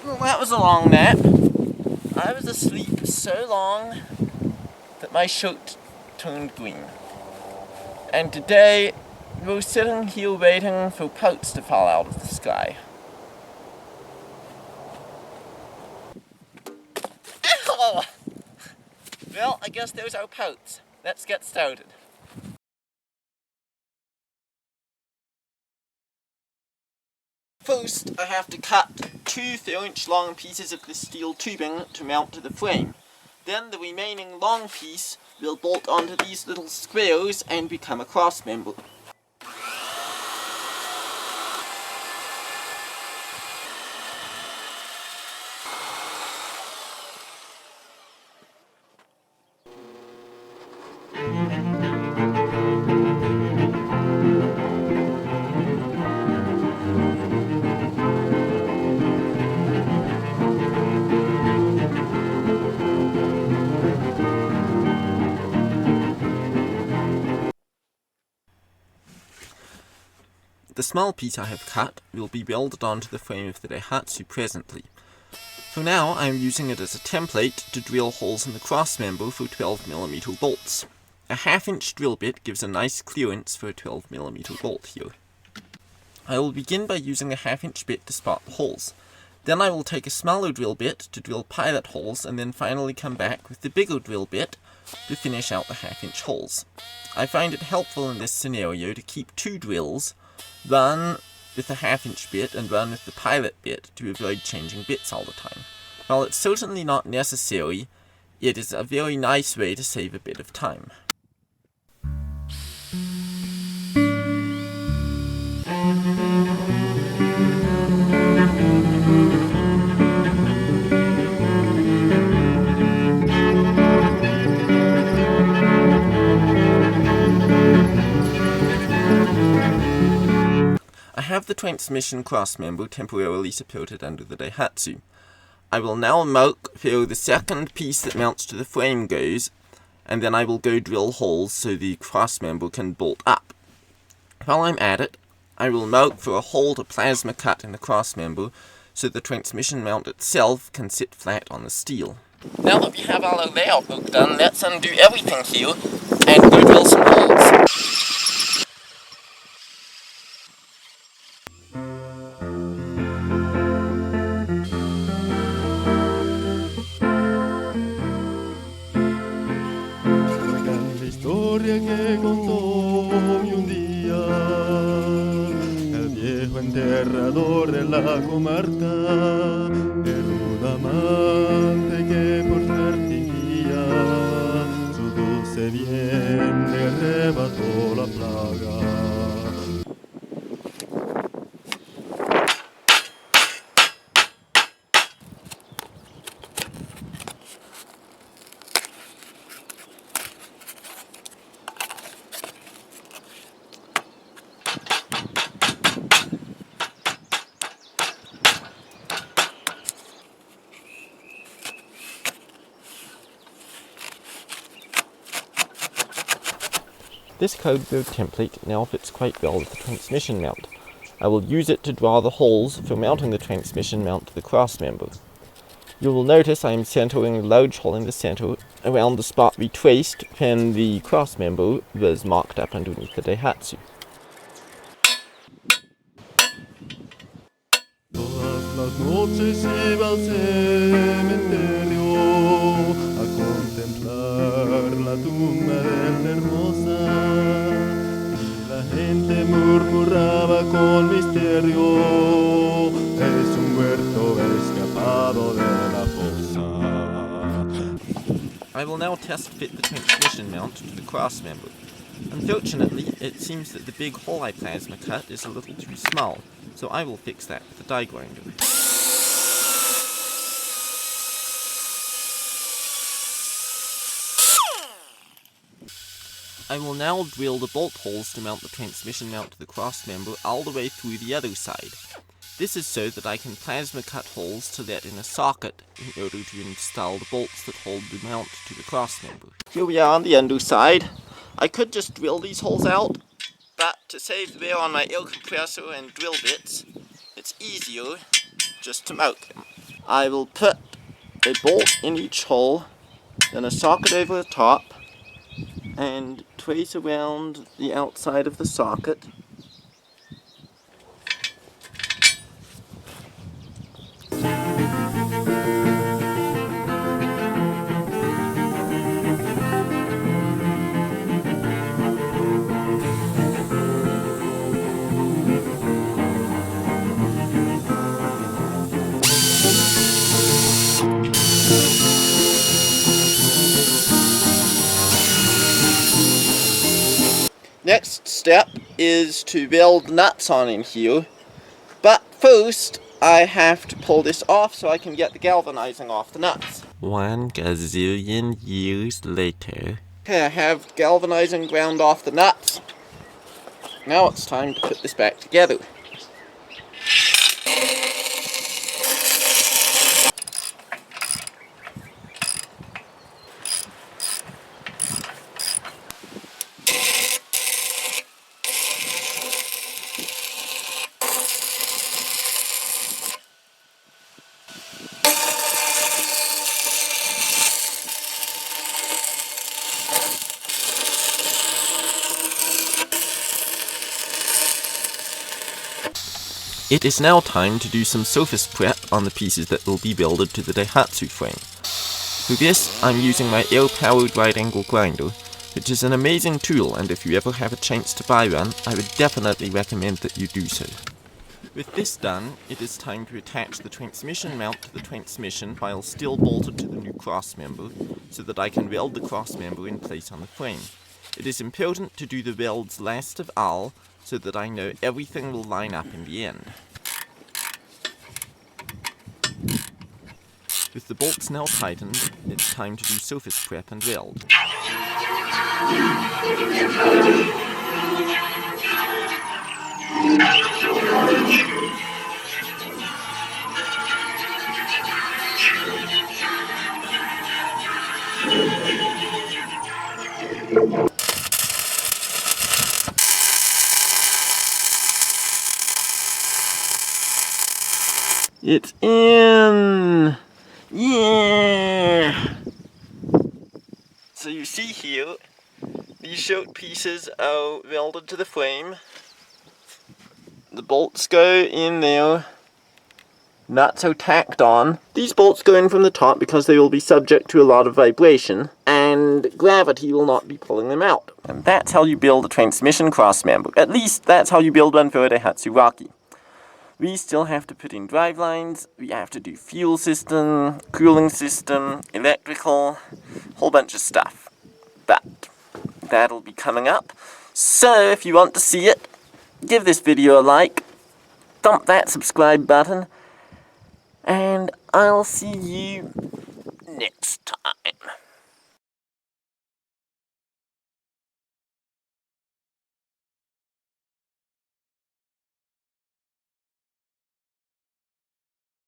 Well, that was a long nap. I was asleep so long that my shirt turned green. And today, we're sitting here waiting for pelts to fall out of the sky. Ow! Well, I guess those are pelts. Let's get started. First, I have to cut 2 4-inch long pieces of the steel tubing to mount to the frame. Then the remaining long piece will bolt onto these little squares and become a cross member. The small piece I have cut will be welded onto the frame of the Daihatsu presently. For now, I am using it as a template to drill holes in the cross member for 12mm bolts. A 1/2-inch drill bit gives a nice clearance for a 12mm bolt here. I will begin by using a 1/2-inch bit to spot the holes. Then I will take a smaller drill bit to drill pilot holes, and then finally come back with the bigger drill bit to finish out the 1/2-inch holes. I find it helpful in this scenario to keep 2 drills, one with the 1/2-inch bit and one with the pilot bit, to avoid changing bits all the time. While it's certainly not necessary, it is a very nice way to save a bit of time. I have the transmission cross member temporarily supported under the Daihatsu. I will now mark where the second piece that mounts to the frame goes, and then I will go drill holes so the cross member can bolt up. While I'm at it, I will mark for a hole to plasma cut in the cross member so the transmission mount itself can sit flat on the steel. Now that we have all our layout work done, let's undo everything here and go drill some holes. Que contó un día el viejo enterrador de la comarca, el un amante que por ser fingía su dulce bien le arrebató la plaga. This cardboard template now fits quite well with the transmission mount. I will use it to draw the holes for mounting the transmission mount to the cross member. You will notice I am centering a large hole in the center around the spot we traced when the cross member was marked up underneath the Daihatsu. Todas las noches iba al cementerio a contemplar la tumba de la hermosa, y la gente murmuraba con misterio: es un huerto escapado de la fosa. I will now test fit the transmission mount to the cross member. Unfortunately, it seems that the big hole I plasma cut is a little too small, so I will fix that with a die grinder. I will now drill the bolt holes to mount the transmission mount to the cross member all the way through the other side. This is so that I can plasma cut holes to let in a socket in order to install the bolts that hold the mount to the cross member. Here we are on the underside. I could just drill these holes out, but to save wear on my air compressor and drill bits, it's easier just to mark them. I will put a bolt in each hole, then a socket over the top, and trace around the outside of the socket. Next step is to weld nuts on in here, but first I have to pull this off so I can get the galvanizing off the nuts. 1 gazillion years later. Okay, I have galvanizing ground off the nuts. Now it's time to put this back together. It is now time to do some surface prep on the pieces that will be welded to the Daihatsu frame. For this, I'm using my air-powered right-angle grinder, which is an amazing tool, and if you ever have a chance to buy one, I would definitely recommend that you do so. With this done, it is time to attach the transmission mount to the transmission while still bolted to the new crossmember, so that I can weld the crossmember in place on the frame. It is important to do the welds last of all, so that I know everything will line up in the end. With the bolts now tightened, it's time to do surface prep and weld. It's in! Yeah! So you see here, these short pieces are welded to the frame. The bolts go in there. Nuts are tacked on. These bolts go in from the top because they will be subject to a lot of vibration, and gravity will not be pulling them out. And that's how you build a transmission crossmember. At least that's how you build one for a Daihatsu Rocky. We still have to put in drive lines, we have to do fuel system, cooling system, electrical, whole bunch of stuff. But that'll be coming up. So if you want to see it, give this video a like, thump that subscribe button, and I'll see you next time.